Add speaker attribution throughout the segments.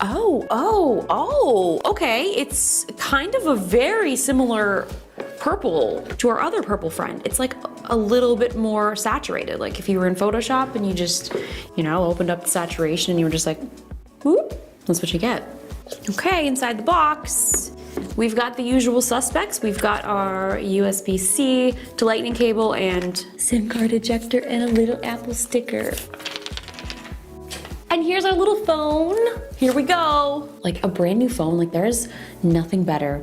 Speaker 1: Oh, okay. It's kind of a very similar purple to our other purple friend. It's like a little bit more saturated. Like if you were in Photoshop and you just, you know, opened up the saturation and you were just like, whoop, that's what you get. Okay, inside the box, we've got the usual suspects. We've got our USB-C to lightning cable and SIM card ejector and a little Apple sticker. And here's our little phone. Here we go. Like a brand new phone, like there's nothing better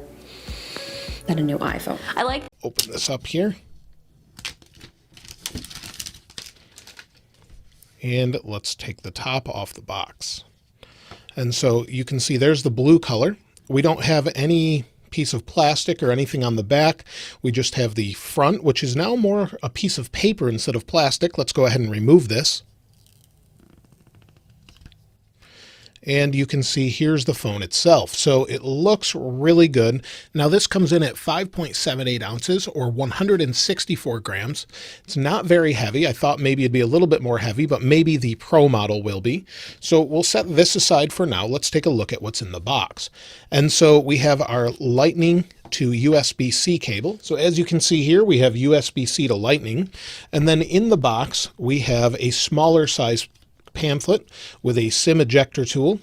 Speaker 1: than a new iPhone. I like.
Speaker 2: Open this up here. And let's take the top off the box. And so you can see there's the blue color. We don't have any piece of plastic or anything on the back. We just have the front, which is now more a piece of paper instead of plastic. Let's go ahead and remove this. And you can see here's the phone itself. So it looks really good. Now this comes in at 5.78 ounces or 164 grams. It's not very heavy. I thought maybe it'd be a little bit more heavy, but maybe the Pro model will be. So we'll set this aside for now. Let's take a look at what's in the box. And so we have our Lightning to USB-C cable. So as you can see here, we have USB-C to Lightning. And then in the box, we have a smaller size pamphlet with a SIM ejector tool.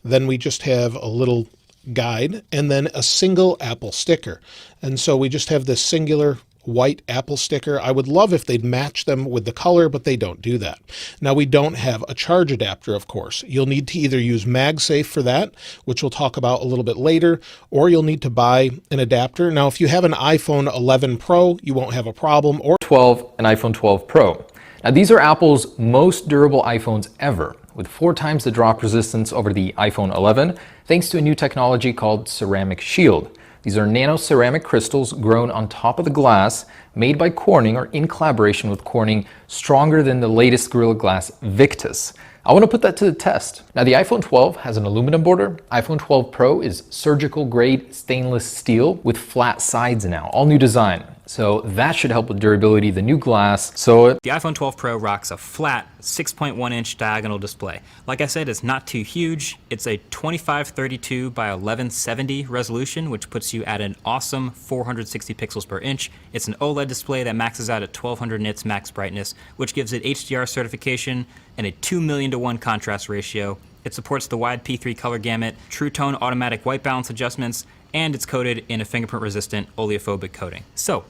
Speaker 2: Then we just have a little guide and then a single Apple sticker. And so we just have this singular white Apple sticker. I would love if they'd match them with the color, but they don't do that. Now we don't have a charge adapter, of course. You'll need to either use MagSafe for that, which we'll talk about a little bit later, or you'll need to buy an adapter. Now, if you have an iPhone 11 Pro, you won't have a problem, or
Speaker 3: 12 and iPhone 12 Pro. Now these are Apple's most durable iPhones ever, with 4 times the drop resistance over the iPhone 11, thanks to a new technology called Ceramic Shield. These are nano ceramic crystals grown on top of the glass, made by Corning or in collaboration with Corning, stronger than the latest Gorilla Glass Victus. I want to put that to the test. Now the iPhone 12 has an aluminum border. iPhone 12 Pro is surgical grade stainless steel with flat sides now, all new design. So that should help with durability, the new glass. So
Speaker 4: the iPhone 12 Pro rocks a flat 6.1 inch diagonal display. Like I said, it's not too huge. It's a 2532 by 1170 resolution, which puts you at an awesome 460 pixels per inch. It's an OLED display that maxes out at 1200 nits max brightness, which gives it HDR certification and a 2,000,000:1 contrast ratio. It supports the wide P3 color gamut, true tone automatic white balance adjustments, and it's coated in a fingerprint resistant oleophobic coating. So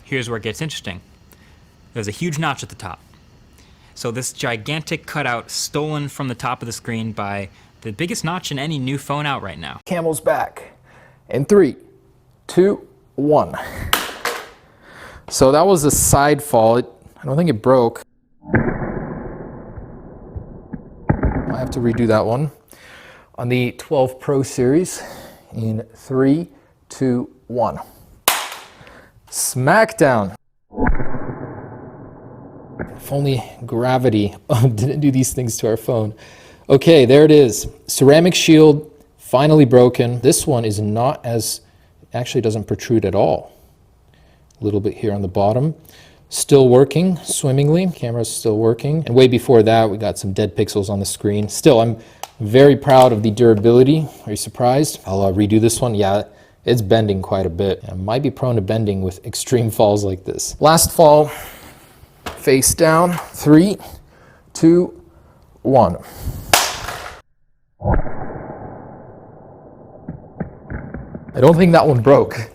Speaker 4: here's where it gets interesting. There's a huge notch at the top. So this gigantic cutout stolen from the top of the screen by the biggest notch in any new phone out right now.
Speaker 3: Camel's back in 3, 2, 1. So that was a side fall. I don't think it broke. I have to redo that one. On the 12 Pro series in 3, 2, 1. Smackdown. If only gravity didn't do these things to our phone. Okay, there it is. Ceramic shield finally broken. This one is not as, actually doesn't protrude at all. A little bit here on the bottom. Still working swimmingly. Camera's still working. And way before that, we got some dead pixels on the screen. Still, I'm very proud of the durability. Are you surprised? I'll redo this one. Yeah, it's bending quite a bit. I might be prone to bending with extreme falls like this. Last fall, face down. 3, 2, 1. I don't think that one broke.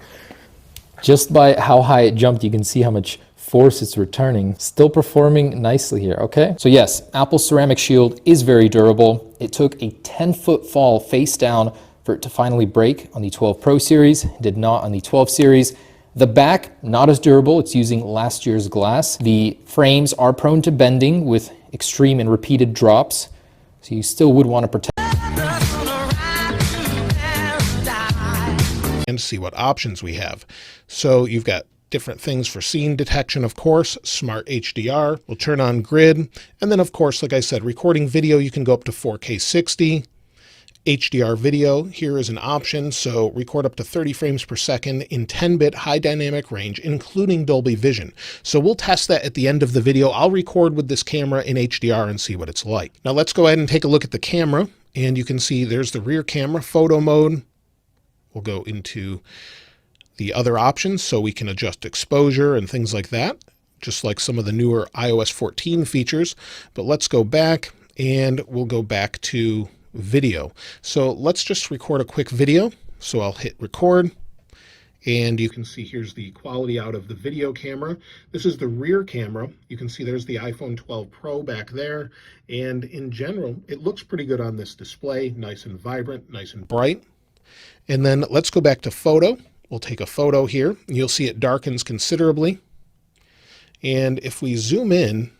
Speaker 3: Just by how high it jumped, you can see how much force it's returning. Still performing nicely here, okay? So yes, Apple's Ceramic Shield is very durable. It took a 10-foot fall face down for it to finally break on the 12 Pro series. It did not on the 12 series. The back, not as durable. It's using last year's glass. The frames are prone to bending with extreme and repeated drops. So you still would want to protect.
Speaker 2: And see what options we have. So you've got different things for scene detection, of course, smart HDR, we'll turn on grid, and then of course, like I said, recording video, you can go up to 4K 60, HDR video here is an option, so record up to 30 frames per second in 10-bit high dynamic range, including Dolby Vision. So we'll test that at the end of the video. I'll record with this camera in HDR and see what it's like. Now let's go ahead and take a look at the camera. And you can see there's the rear camera photo mode. We'll go into the other options so we can adjust exposure and things like that, just like some of the newer iOS 14 features. But let's go back and we'll go back to video. So let's just record a quick video. So I'll hit record. And you can see here's the quality out of the video camera. This is the rear camera. You can see there's the iPhone 12 Pro back there. And in general, it looks pretty good on this display. Nice and vibrant, nice and bright. And then let's go back to photo. We'll take a photo here. You'll see it darkens considerably. And if we zoom in,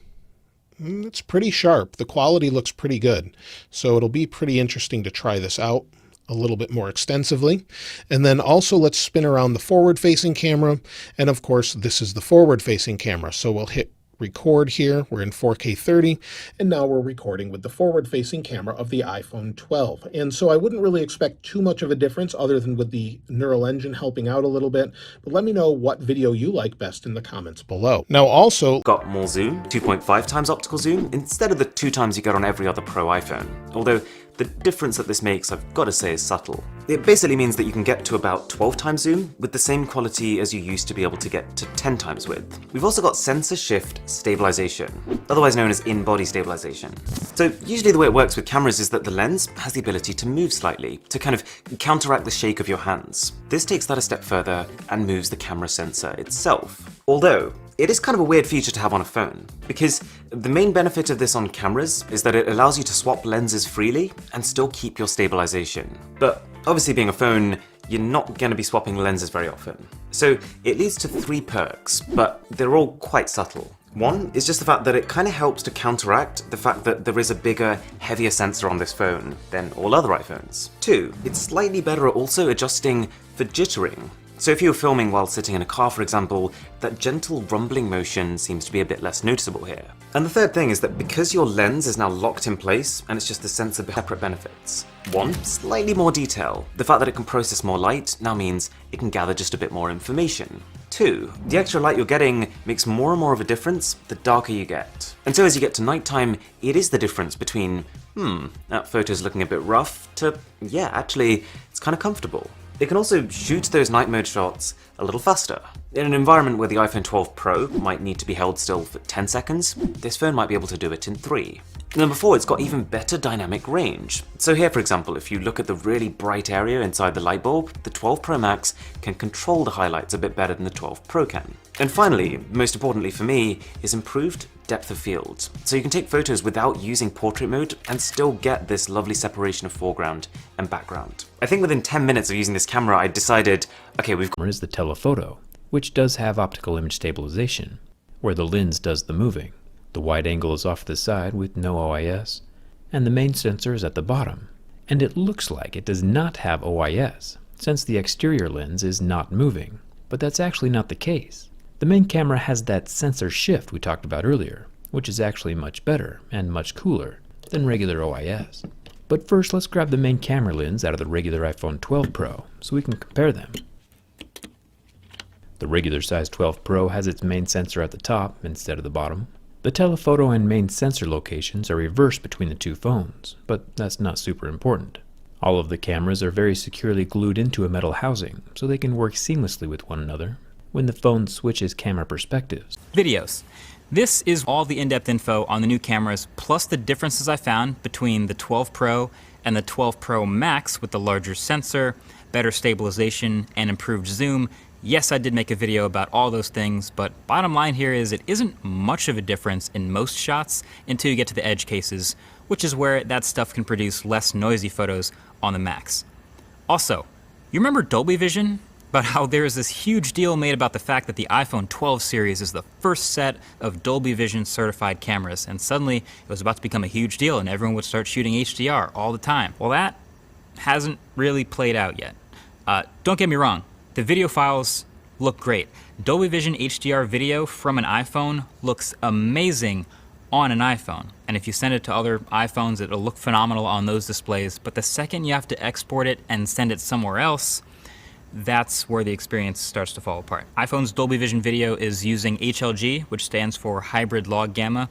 Speaker 2: it's pretty sharp. The quality looks pretty good. So it'll be pretty interesting to try this out a little bit more extensively. And then also let's spin around the forward-facing camera. And of course, this is the forward-facing camera. So we'll hit record here. We're in 4K 30, and now we're recording with the forward-facing camera of the iPhone 12. And so I wouldn't really expect too much of a difference other than with the neural engine helping out a little bit. But let me know what video you like best in the comments below. Now also,
Speaker 5: got more zoom, 2.5 times optical zoom, instead of the 2 times you get on every other Pro iPhone. Although the difference that this makes, I've got to say, is subtle. It basically means that you can get to about 12 times zoom with the same quality as you used to be able to get to 10 times with. We've also got sensor shift stabilization, otherwise known as in-body stabilization. So usually the way it works with cameras is that the lens has the ability to move slightly, to kind of counteract the shake of your hands. This takes that a step further and moves the camera sensor itself. Although, it is kind of a weird feature to have on a phone, because the main benefit of this on cameras is that it allows you to swap lenses freely and still keep your stabilization. But obviously being a phone, you're not going to be swapping lenses very often. So it leads to 3 perks, but they're all quite subtle. One is just the fact that it kind of helps to counteract the fact that there is a bigger, heavier sensor on this phone than all other iPhones. 2, it's slightly better at also adjusting for jittering. So if you were filming while sitting in a car, for example, that gentle rumbling motion seems to be a bit less noticeable here. And the third thing is that because your lens is now locked in place and it's just the sensor separate benefits. 1, slightly more detail. The fact that it can process more light now means it can gather just a bit more information. 2, the extra light you're getting makes more and more of a difference the darker you get. And so as you get to nighttime, it is the difference between, that photo's looking a bit rough, to, yeah, actually, it's kind of comfortable. It can also shoot those night mode shots a little faster. In an environment where the iPhone 12 Pro might need to be held still for 10 seconds, this phone might be able to do it in 3. Number 4, it's got even better dynamic range. So here, for example, if you look at the really bright area inside the light bulb, the 12 Pro Max can control the highlights a bit better than the 12 Pro can. And finally, most importantly for me, is improved depth of field. So you can take photos without using portrait mode and still get this lovely separation of foreground and background. I think within 10 minutes of using this camera, I decided, okay, we've got
Speaker 6: Is the telephoto, which does have optical image stabilization, where the lens does the moving. The wide angle is off to the side with no OIS, and the main sensor is at the bottom. And it looks like it does not have OIS, since the exterior lens is not moving, but that's actually not the case. The main camera has that sensor shift we talked about earlier, which is actually much better and much cooler than regular OIS. But first, let's grab the main camera lens out of the regular iPhone 12 Pro so we can compare them. The regular size 12 Pro has its main sensor at the top instead of the bottom. The telephoto and main sensor locations are reversed between the two phones, but that's not super important. All of the cameras are very securely glued into a metal housing, so they can work seamlessly with one another when the phone switches camera perspectives.
Speaker 4: Videos. This is all the in-depth info on the new cameras, plus the differences I found between the 12 Pro and the 12 Pro Max with the larger sensor, better stabilization, and improved zoom. Yes, I did make a video about all those things, but bottom line here is it isn't much of a difference in most shots until you get to the edge cases, which is where that stuff can produce less noisy photos on the Max. Also, you remember Dolby Vision? About how there is this huge deal made about the fact that the iPhone 12 series is the first set of Dolby Vision certified cameras, and suddenly it was about to become a huge deal and everyone would start shooting HDR all the time. Well, that hasn't really played out yet. Don't get me wrong, the video files look great. Dolby Vision HDR video from an iPhone looks amazing on an iPhone, and if you send it to other iPhones, it'll look phenomenal on those displays, but the second you have to export it and send it somewhere else, that's where the experience starts to fall apart. iPhone's Dolby Vision video is using HLG, which stands for Hybrid Log Gamma,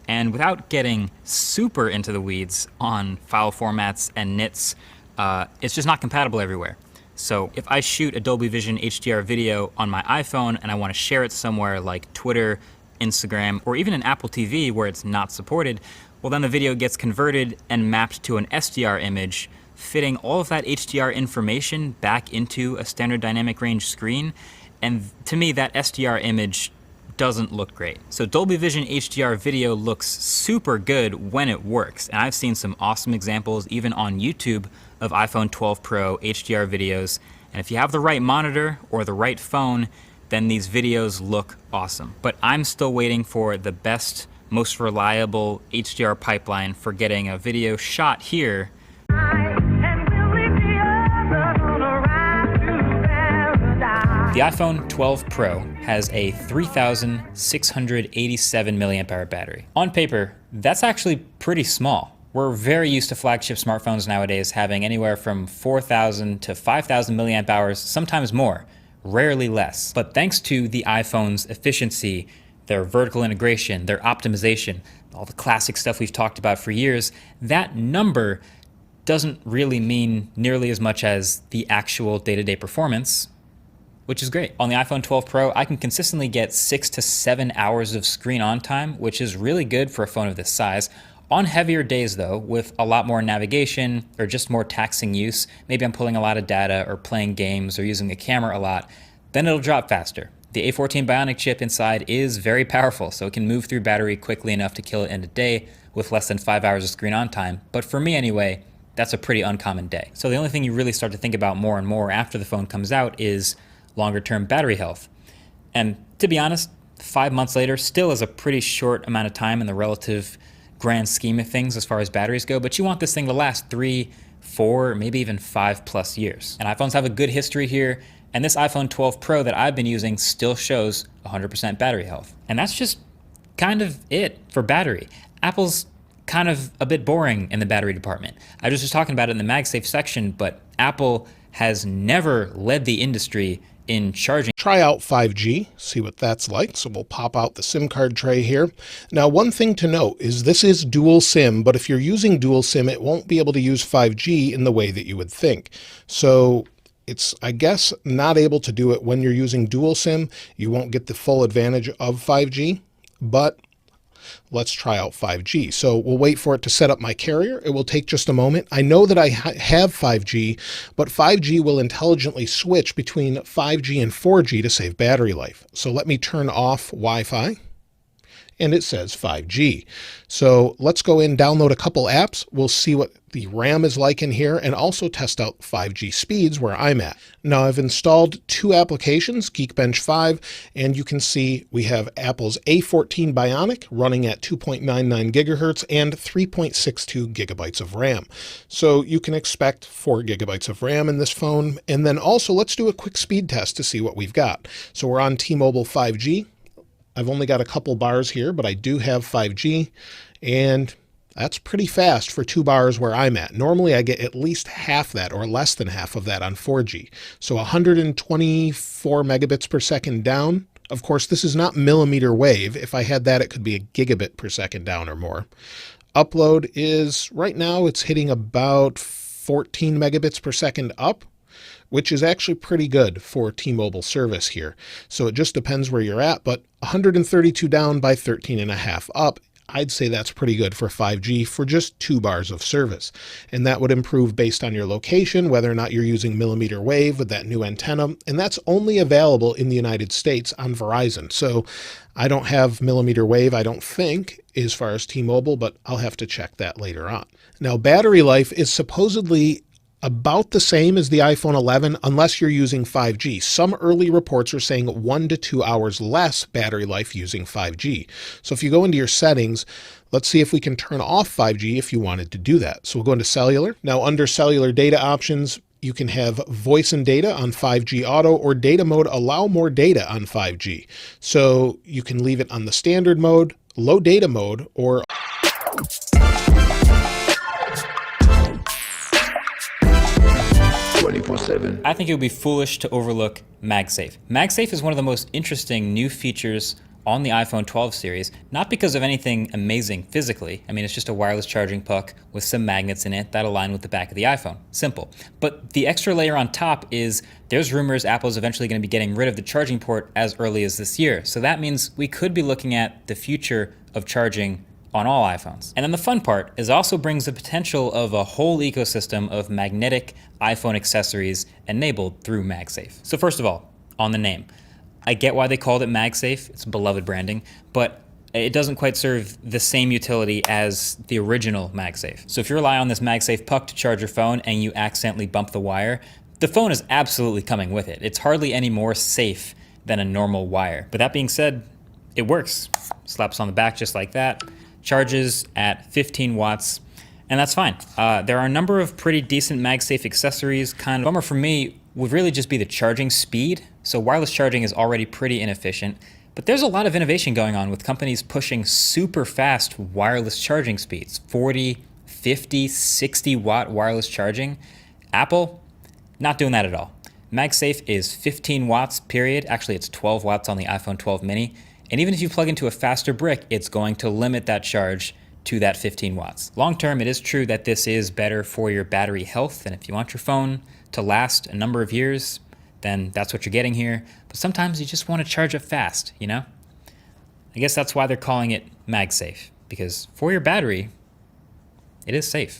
Speaker 4: And without getting super into the weeds on file formats and nits, it's just not compatible everywhere. So if I shoot a Dolby Vision HDR video on my iPhone and I want to share it somewhere like Twitter, Instagram, or even an Apple TV where it's not supported, well then the video gets converted and mapped to an SDR image, fitting all of that HDR information back into a standard dynamic range screen. And to me, that SDR image doesn't look great. So Dolby Vision HDR video looks super good when it works. And I've seen some awesome examples even on YouTube of iPhone 12 Pro HDR videos. And if you have the right monitor or the right phone, then these videos look awesome. But I'm still waiting for the best, most reliable HDR pipeline for getting a video shot here. The iPhone 12 Pro has a 3,687 milliamp hour battery. On paper, that's actually pretty small. We're very used to flagship smartphones nowadays having anywhere from 4,000 to 5,000 milliamp hours, sometimes more, rarely less. But thanks to the iPhone's efficiency, their vertical integration, their optimization, all the classic stuff we've talked about for years, that number doesn't really mean nearly as much as the actual day-to-day performance, which is great. On the iPhone 12 Pro, I can consistently get 6 to 7 hours of screen on time, which is really good for a phone of this size. On heavier days though, with a lot more navigation or just more taxing use, maybe I'm pulling a lot of data or playing games or using the camera a lot, then it'll drop faster. The A14 Bionic chip inside is very powerful, so it can move through battery quickly enough to kill it in a day with less than 5 hours of screen on time. But for me anyway, that's a pretty uncommon day. So the only thing you really start to think about more and more after the phone comes out is longer term battery health. And to be honest, 5 months later still is a pretty short amount of time in the relative grand scheme of things as far as batteries go, but you want this thing to last 3, 4, maybe even 5+ years. And iPhones have a good history here, and this iPhone 12 Pro that I've been using still shows 100% battery health. And that's just kind of it for battery. Apple's kind of a bit boring in the battery department. I was just talking about it in the MagSafe section, but Apple has never led the industry in charging.
Speaker 2: Try out 5G, see what that's like. So we'll pop out the SIM card tray here. Now, one thing to note is this is dual SIM, but if you're using dual SIM, it won't be able to use 5G in the way that you would think. So it's, I guess, not able to do it when you're using dual SIM. You won't get the full advantage of 5G, but let's try out 5G. So we'll wait for it to set up my carrier. It will take just a moment. I know that I have 5G, but 5G will intelligently switch between 5G and 4G to save battery life. So let me turn off Wi-Fi, and it says 5G. So let's go in, download a couple apps. We'll see what the RAM is like in here and also test out 5G speeds where I'm at. Now I've installed 2 applications, Geekbench 5, and you can see we have Apple's A14 Bionic running at 2.99 gigahertz and 3.62 gigabytes of RAM. So you can expect 4 gigabytes of RAM in this phone. And then also let's do a quick speed test to see what we've got. So we're on T-Mobile 5G. I've only got a couple bars here, but I do have 5G, and that's pretty fast for 2 bars where I'm at. Normally I get at least half that or less than half of that on 4G. So 124 megabits per second down. Of course, this is not millimeter wave. If I had that, it could be a gigabit per second down or more. Upload is, right now, it's hitting about 14 megabits per second up, which is actually pretty good for T-Mobile service here. So it just depends where you're at, but 132 down by 13.5 up. I'd say that's pretty good for 5G for just 2 bars of service. And that would improve based on your location, whether or not you're using millimeter wave with that new antenna. And that's only available in the United States on Verizon. So I don't have millimeter wave, I don't think, as far as T-Mobile, but I'll have to check that later on. Now, battery life is supposedly about the same as the iPhone 11 unless you're using 5G. Some early reports are saying 1 to 2 hours less battery life using 5G. So if you go into your settings, let's see if we can turn off 5G if you wanted to do that. So we'll go into cellular. Now under cellular data options, you can have voice and data on 5G auto or data mode allow more data on 5G. So you can leave it on the standard mode, low data mode, or
Speaker 4: I think it would be foolish to overlook MagSafe. MagSafe is one of the most interesting new features on the iPhone 12 series, not because of anything amazing physically. I mean, it's just a wireless charging puck with some magnets in it that align with the back of the iPhone. Simple. But the extra layer on top is there's rumors Apple's eventually going to be getting rid of the charging port as early as this year. So that means we could be looking at the future of charging on all iPhones. And then the fun part is also brings the potential of a whole ecosystem of magnetic iPhone accessories enabled through MagSafe. So first of all, on the name. I get why they called it MagSafe, it's beloved branding, but it doesn't quite serve the same utility as the original MagSafe. So if you rely on this MagSafe puck to charge your phone and you accidentally bump the wire, the phone is absolutely coming with it. It's hardly any more safe than a normal wire. But that being said, it works. Slaps on the back just like that, charges at 15 watts, and that's fine. There are a number of pretty decent MagSafe accessories. Kind of bummer for me would really just be the charging speed. So wireless charging is already pretty inefficient, but there's a lot of innovation going on with companies pushing super fast wireless charging speeds, 40, 50, 60 watt wireless charging. Apple, not doing that at all. MagSafe is 15 watts, period. Actually, it's 12 watts on the iPhone 12 mini. And even if you plug into a faster brick, it's going to limit that charge to that 15 watts. Long term, it is true that this is better for your battery health. And if you want your phone to last a number of years, then that's what you're getting here. But sometimes you just want to charge it fast, you know? I guess that's why they're calling it MagSafe, because for your battery, it is safe.